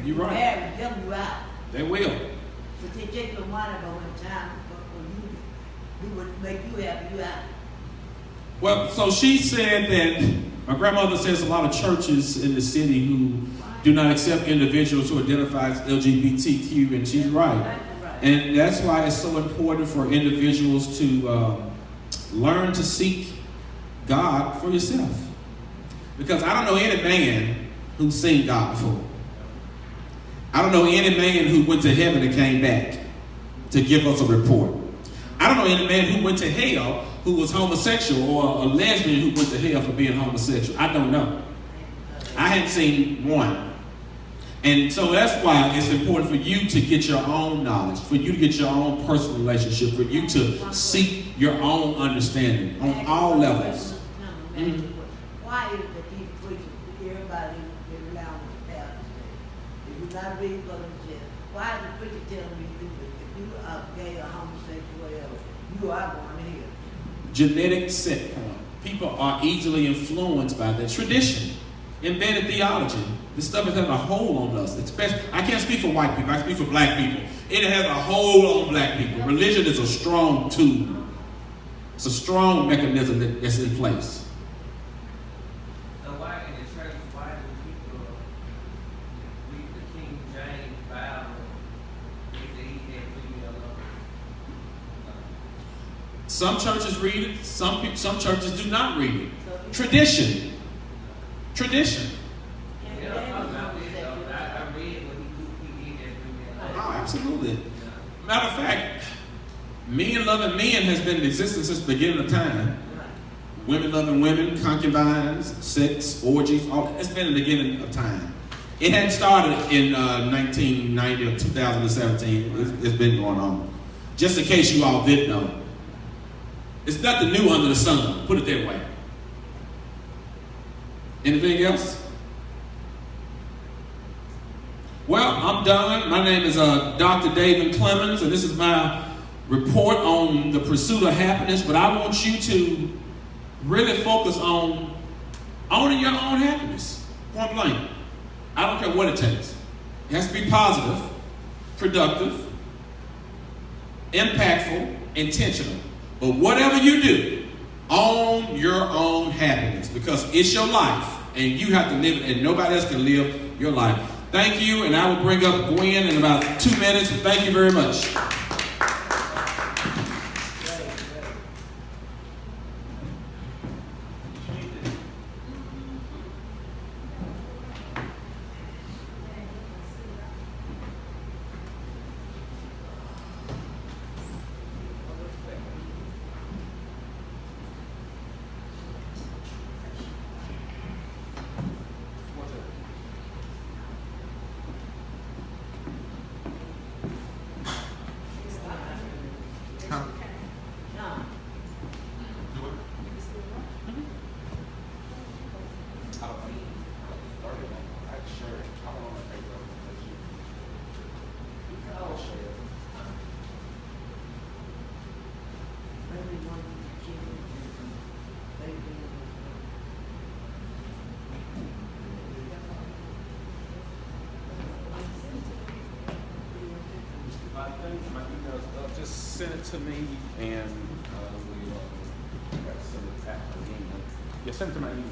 You're right. Married, them you out. They will. But they take your money, but when time for you, we would make you happy, you out. Well, so she said that my grandmother says a lot of churches in the city who do not accept individuals who identify as LGBTQ, and she's right. And that's why it's so important for individuals to learn to seek God for yourself. Because I don't know any man who's seen God before. I don't know any man who went to heaven and came back to give us a report. I don't know any man who went to hell who was homosexual, or a lesbian who went to hell for being homosexual. I don't know. I hadn't seen one. And so that's why it's important for you to get your own knowledge, for you to get your own personal relationship, for you to seek your own understanding on all levels. Mm-hmm. Why is it that these preachers, everybody is allowed to pass if you're not reading for themselves, why is the preacher telling me if you are gay or homosexual or whatever, you are going to hell? Genetic set point. People are easily influenced by the tradition, embedded theology. This stuff is having a hold on us. Especially, I can't speak for white people. I speak for black people. It has a hold on black people. Religion is a strong tool. It's a strong mechanism that's in place. So why in the church, why do people read the King James Bible if they eat their female lovers? Some churches read it. Some churches do not read it. Tradition. Tradition. Oh, absolutely. Matter of fact, men loving men has been in existence since the beginning of time. Women loving women, concubines, sex, orgies, all it's been in the beginning of time. It hadn't started in 1990 or 2017. It's been going on. Just in case you all didn't know. It's nothing new under the sun, put it that way. Anything else? Well, I'm done. My name is Dr. David Clemons, and this is my report on the pursuit of happiness. But I want you to really focus on owning your own happiness. Point blank. I don't care what it takes. It has to be positive, productive, impactful, intentional. But whatever you do, own your own happiness, because it's your life, and you have to live it, and nobody else can live your life. Thank you, and I will bring up Gwen in about 2 minutes. Thank you very much. Just send it to me, and we got to send it back to the email. Yeah, send it to my email.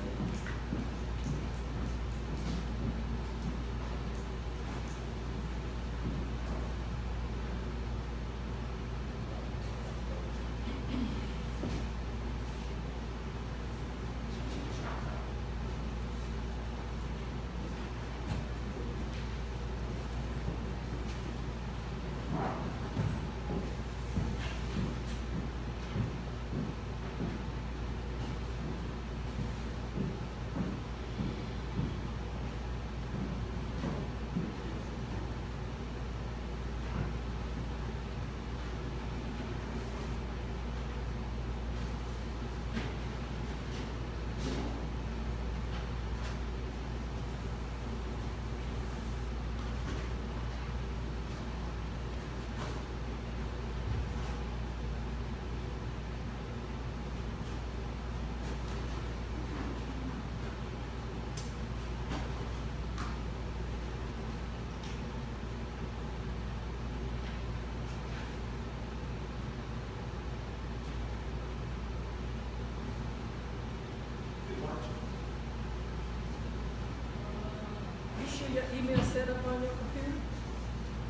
your email set up on your computer?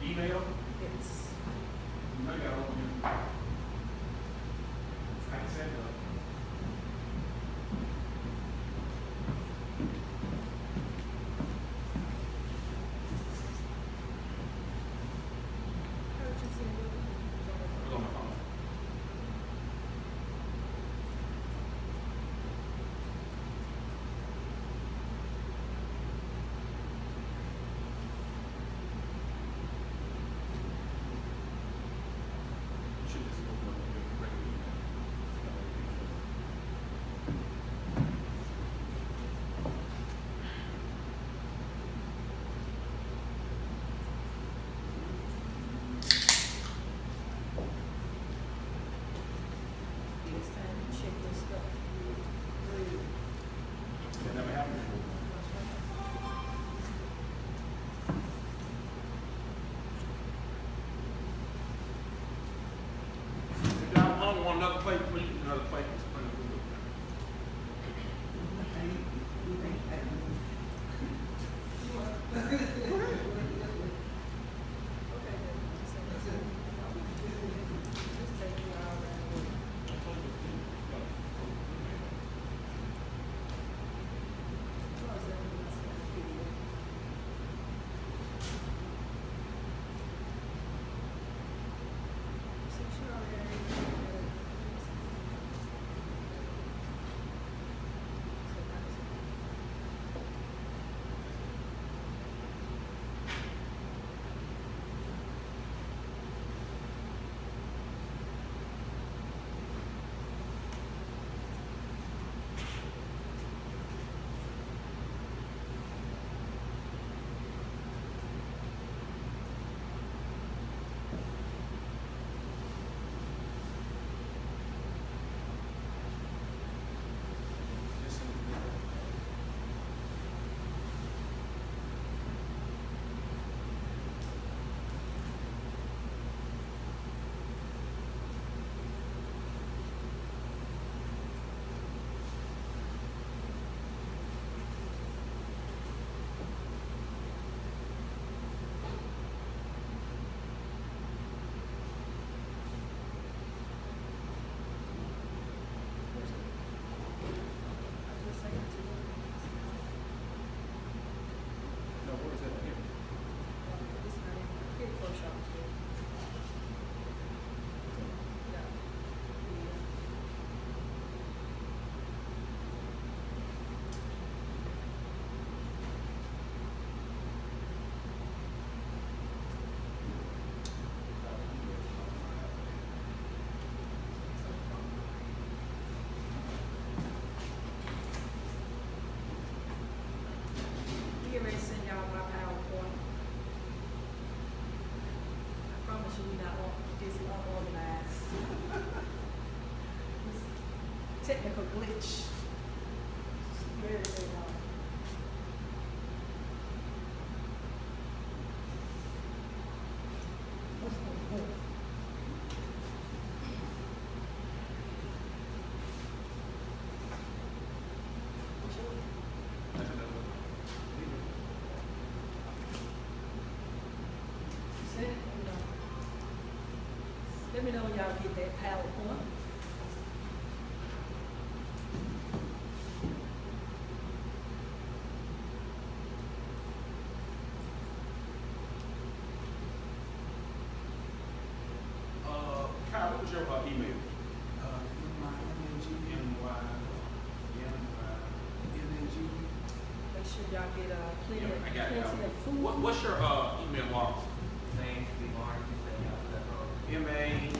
Email? Yes. You know you gotta open your, I can set it up. How did you send it? It's on my phone. You should just open up your regular email. It's time to check your stuff. That never happened before. If y'all want another plate, please, another plate. Just bring the food up. Okay, then. So let's see. Just take you all around. Close that one, let's see the video. Since you're already No, where is that again? Get ready to send y'all my PowerPoint. I promise you we're not this unorganized. This technical glitch. Very, very long. That's another one. Let me know when y'all get that PowerPoint. Kyle, what was your email? Make sure y'all get plenty of, I got it. plenty of food. What's your email, Marcus? Names be Mark, you say y'all that wrong. M-A-G-S-B-Y.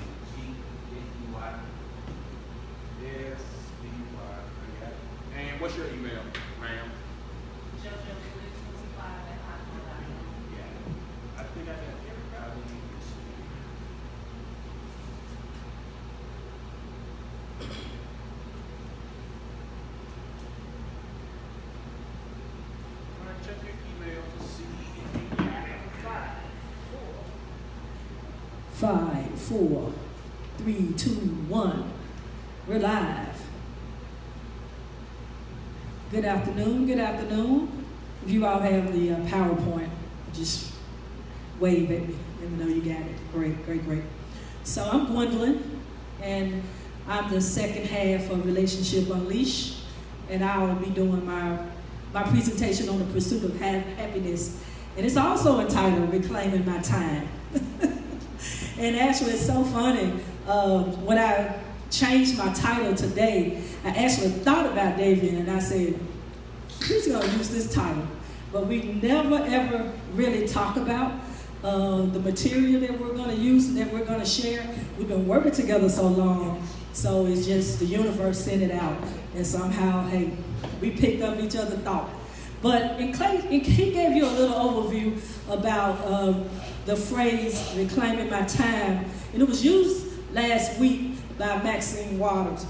I got it. And what's your email, ma'am? Yeah, I think I got everybody. All right, check your email to see if you got it. 5, 4, 3, 2, 1. We're live. Good afternoon. Good afternoon. If you all have the PowerPoint. just wave at me. Let me know you got it. Great, great, great. So I'm Gwendolyn, and I'm the second half of Relationship Unleashed, and I'll be doing my presentation on the pursuit of happiness. And it's also entitled Reclaiming My Time. And actually, it's so funny. When I changed my title today, I actually thought about David, and I said, who's going to use this title? But we never, ever really talk about the material that we're going to use and that we're going to share. We've been working together so long, so it's just the universe sent it out. And somehow, hey, we picked up each other's thought. But he gave you a little overview about the phrase, reclaiming my time. And it was used last week by Maxine Waters.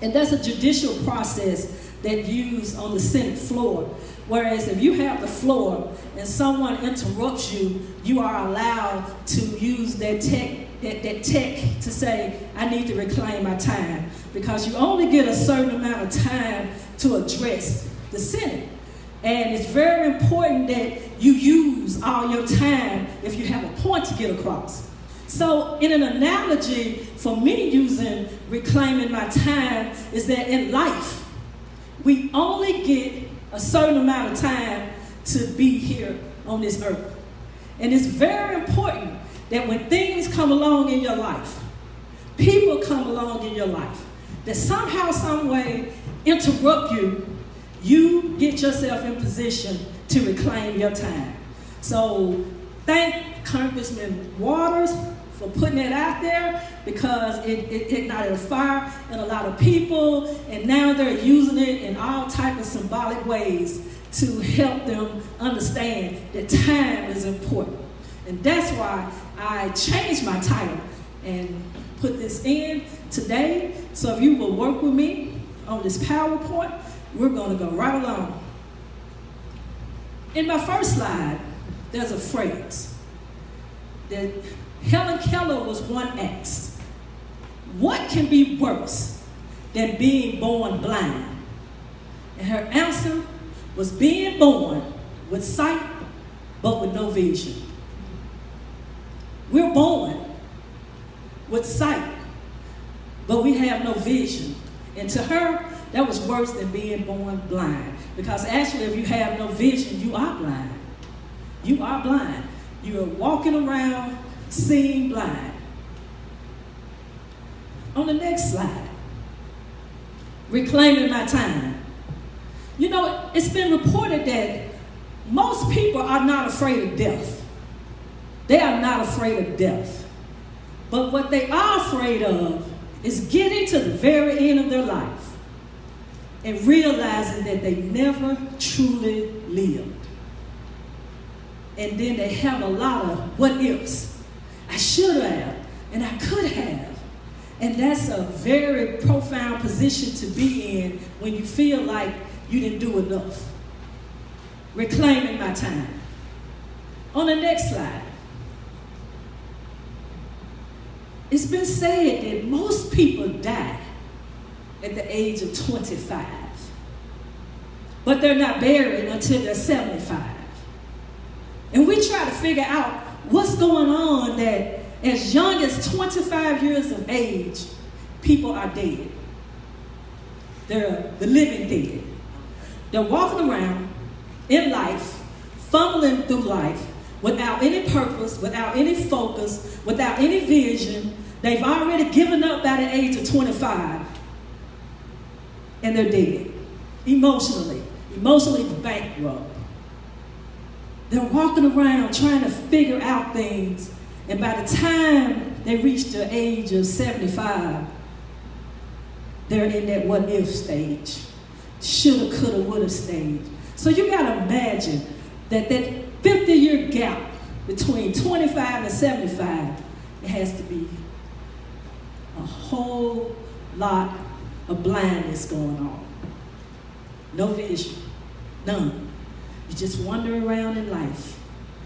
And that's a judicial process that's used on the Senate floor. Whereas if you have the floor and someone interrupts you, you are allowed to use that tech to say, I need to reclaim my time. Because you only get a certain amount of time to address the Senate. And it's very important that you use all your time if you have a point to get across. So in an analogy, for me using reclaiming my time is that in life, we only get a certain amount of time to be here on this earth. And it's very important that when things come along in your life, people come along in your life, that somehow, some way interrupt you, you get yourself in position to reclaim your time. So thank Congressman Waters for putting that out there, because it ignited a fire in a lot of people, and now they're using it in all types of symbolic ways to help them understand that time is important. And that's why I changed my title and put this in today. So if you will work with me on this PowerPoint, we're going to go right along. In my first slide, there's a phrase that Helen Keller was one asked, what can be worse than being born blind? And her answer was being born with sight, but with no vision. We're born with sight, but we have no vision. And to her, that was worse than being born blind. Because actually, if you have no vision, you are blind. You are blind. You are walking around seeing blind. On the next slide, reclaiming my time. You know, it's been reported that most people are not afraid of death. They are not afraid of death. But what they are afraid of is getting to the very end of their life and realizing that they never truly lived. And then they have a lot of what ifs. I should have, and I could have. And that's a very profound position to be in when you feel like you didn't do enough. Reclaiming my time. On the next slide. It's been said that most people die at the age of 25, but they're not buried until they're 75. And we try to figure out what's going on that as young as 25 years of age, people are dead. They're the living dead. They're walking around in life, fumbling through life without any purpose, without any focus, without any vision. They've already given up by the age of 25, and they're dead, emotionally bankrupt. They're walking around trying to figure out things, and by the time they reach the age of 75, they're in that what if stage, shoulda, coulda, woulda stage. So you gotta imagine that 50-year gap between 25 and 75, it has to be a whole lot of blindness going on. No vision, none. You're just wandering around in life.